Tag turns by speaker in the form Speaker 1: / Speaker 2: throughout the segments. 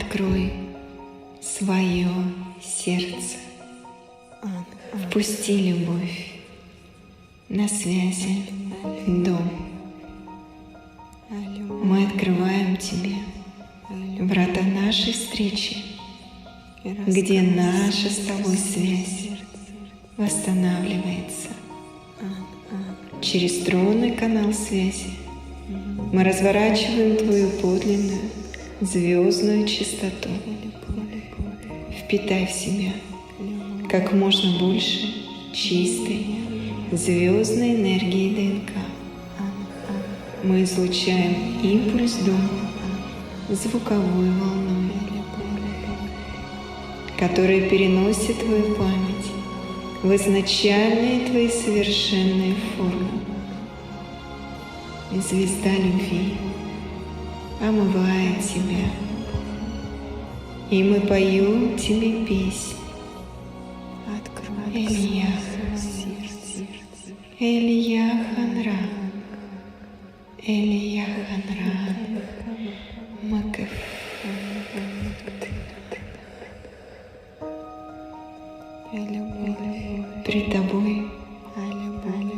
Speaker 1: Открой свое сердце. Впусти любовь на связи дом. Мы открываем тебе врата нашей встречи, где наша с тобой связь восстанавливается. Через тронный канал связи мы разворачиваем твою подлинную звездную чистоту. Впитай в себя как можно больше чистой звездной энергии ДНК. Мы излучаем импульс дома звуковой волной, которая переносит твою память в изначальные твои совершенные формы. И звезда любви омывает тебя, и мы поем тебе песнь. Эльях, Эльях Анрах, Эльях Анрах, Макэф. Пред тобой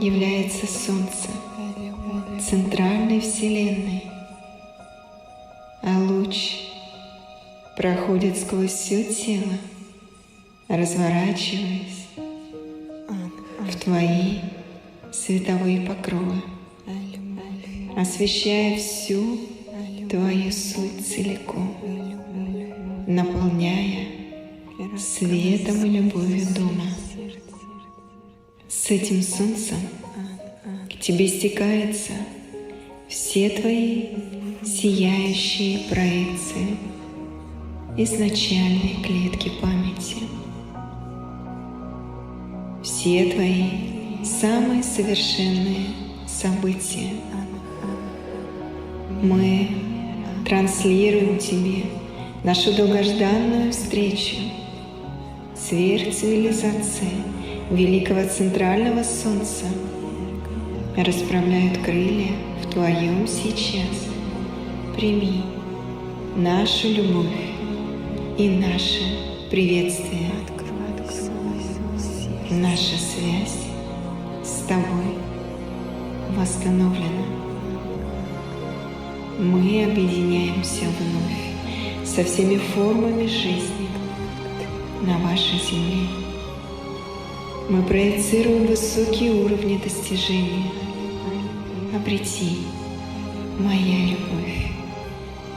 Speaker 1: является Солнце центральной Вселенной, а луч проходит сквозь все тело, разворачиваясь в твои световые покровы, освещая всю твою суть целиком, наполняя светом и любовью дома. С этим солнцем к тебе стекаются все твои сияющие проекции, изначальные клетки памяти, все твои самые совершенные события. Мы транслируем тебе нашу долгожданную встречу, сверхцивилизации великого центрального солнца расправляют крылья в твоем сейчас. Прими нашу любовь и наше приветствие. Наша связь с тобой восстановлена. Мы объединяемся вновь со всеми формами жизни на вашей земле. Мы проецируем высокие уровни достижения. Обрети, моя любовь,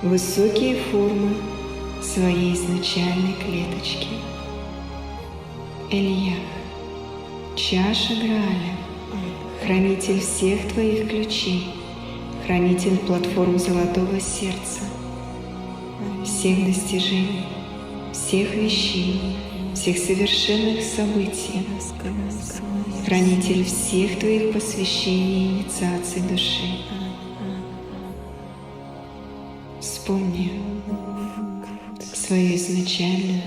Speaker 1: высокие формы своей изначальной клеточки. Эльях, чаша Грааля, хранитель всех твоих ключей, хранитель платформ золотого сердца, всех достижений, всех вещей, всех совершенных событий, хранитель всех твоих посвящений и инициаций души. Вспомни свою изначальную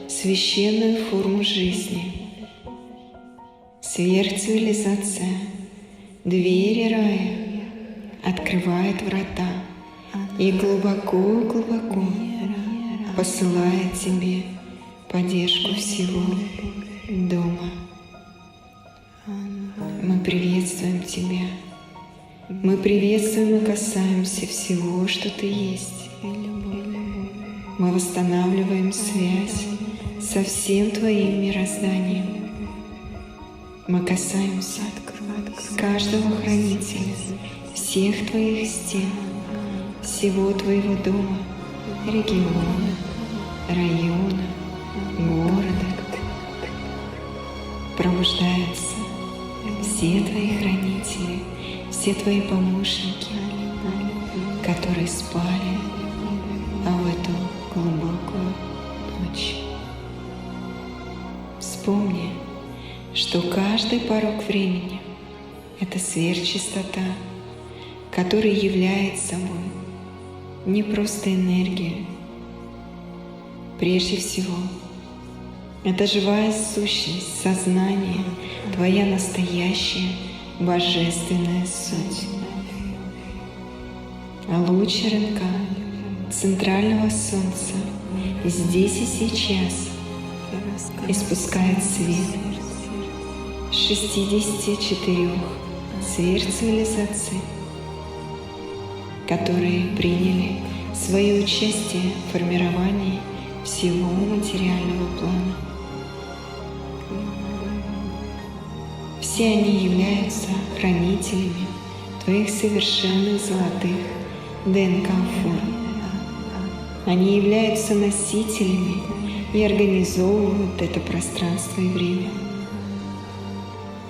Speaker 1: священную форму жизни. Сверхцивилизация, двери рая открывает врата и глубоко-глубоко посылает тебе поддержку всего дома. Мы приветствуем тебя. Мы приветствуем и касаемся всего, что ты есть. Мы восстанавливаем связь со всем твоим мирозданием. Мы касаемся каждого хранителя, всех твоих стен, всего твоего дома, региона, района, города. Пробуждаются все твои хранители, все твои помощники, которые спали в эту глубокую ночь. Вспомни, что каждый порог времени — это сверхчистота, которая является собой не просто энергию. Прежде всего, это живая сущность, сознание, твоя настоящая божественная суть. А луч РНК центрального солнца здесь и сейчас испускает свет 64 сверхцивилизаций, которые приняли свое участие в формировании всего материального плана. Все они являются хранителями твоих совершенных золотых ДНК-форм. Они являются носителями и организовывают это пространство и время.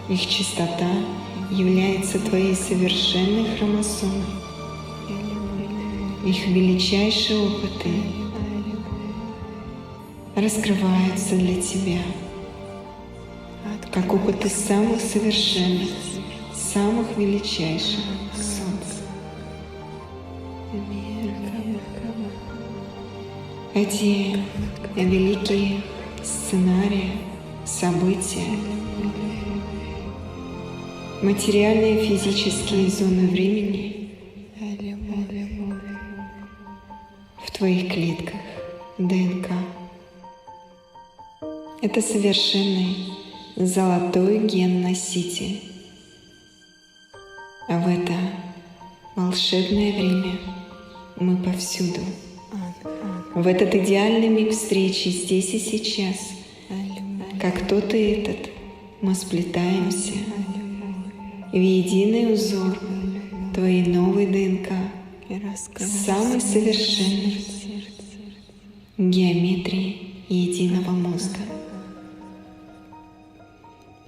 Speaker 1: Их чистота является твоей совершенной хромосомой. Их величайшие опыты раскрываются для тебя, как опыты самых совершенных, самых величайших солнц. Эти великие сценарии, события, материальные и физические зоны времени в твоих клетках ДНК. Это совершенный золотой ген-носитель. А в это волшебное время мы повсюду. В этот идеальный миг встречи здесь и сейчас, как тот и этот, мы сплетаемся в единый узор твоей новой ДНК, самой совершенной геометрии единого мозга.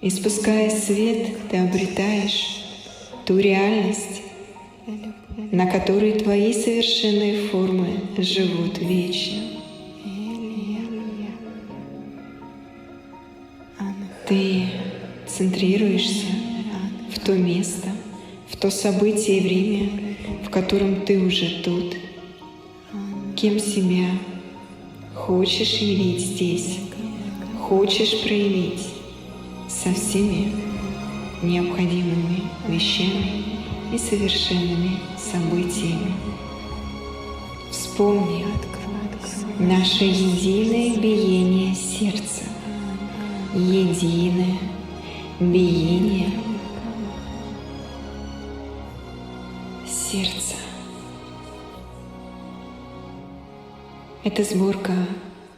Speaker 1: Испуская свет, ты обретаешь ту реальность, на которой твои совершенные формы живут вечно. Ты центрируешься в то место, в то событие и время, в котором ты уже тут, кем себя хочешь явить здесь, хочешь проявить, со всеми необходимыми вещами и совершенными событиями. Вспомни наше единое биение сердца, единое биение сердца. Это сборка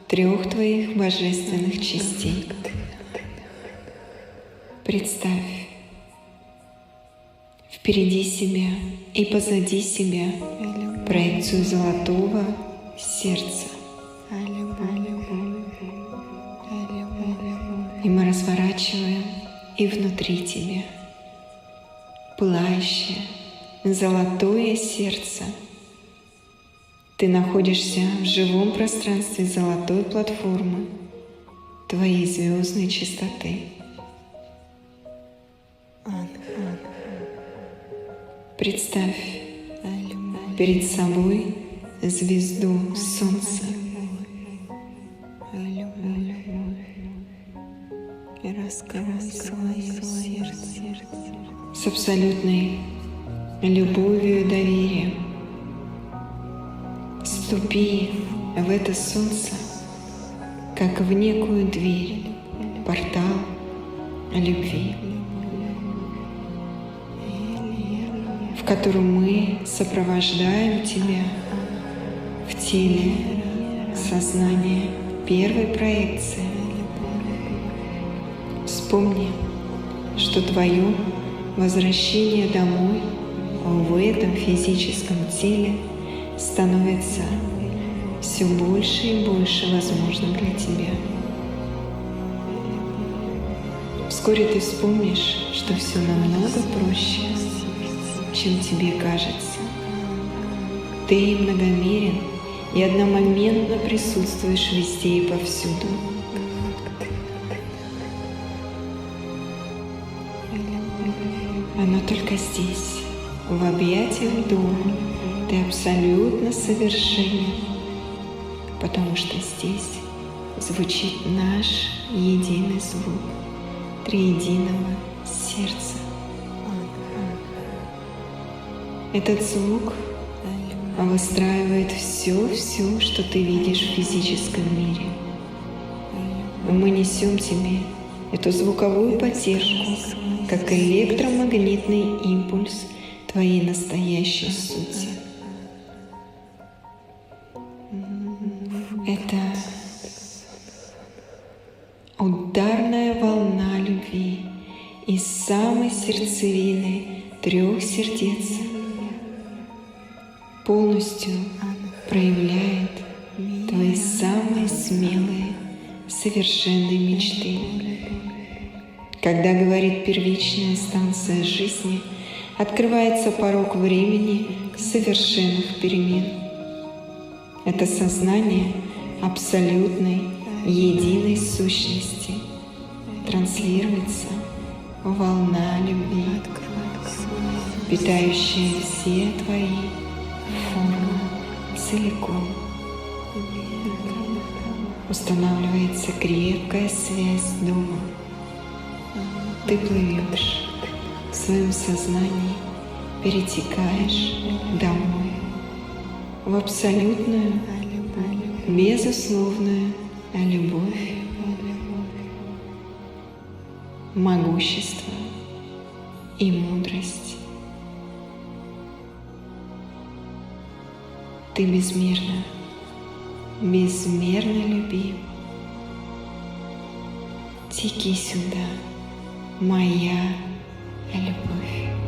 Speaker 1: 3 твоих божественных частей. Представь впереди себя и позади себя проекцию золотого сердца. И мы разворачиваем и внутри тебя пылающее золотое сердце. Ты находишься в живом пространстве золотой платформы твоей звездной чистоты. Представь перед собой звезду Солнца. И раскрой свое сердце с абсолютной любовью и доверием. Ступи в это солнце, как в некую дверь, портал любви, в котором мы сопровождаем тебя в теле сознания первой проекции. Вспомни, что твое возвращение домой в этом физическом теле становится все больше и больше возможным для тебя. Вскоре ты вспомнишь, что все намного проще, чем тебе кажется. Ты многомерен и одномоментно присутствуешь везде и повсюду. Оно только здесь, в объятиях дома, ты абсолютно совершенен, потому что здесь звучит наш единый звук триединого сердца. Этот звук выстраивает все, что ты видишь в физическом мире. Мы несем тебе эту звуковую потешку, как электромагнитный импульс твоей настоящей сути. Это ударная волна любви из самой сердцевины 3 сердец полностью проявляет твои самые смелые, совершенные мечты. Когда говорит первичная станция жизни, открывается порог времени совершенных перемен. Это сознание абсолютной, единой сущности. Транслируется волна любви, питающая все твои формы целиком. Устанавливается крепкая связь с домом. Ты плывешь в своем сознании, перетекаешь домой, в абсолютную, безусловную любовь, могущество и мудрость. Ты безмерно любим. Теки сюда, моя любовь.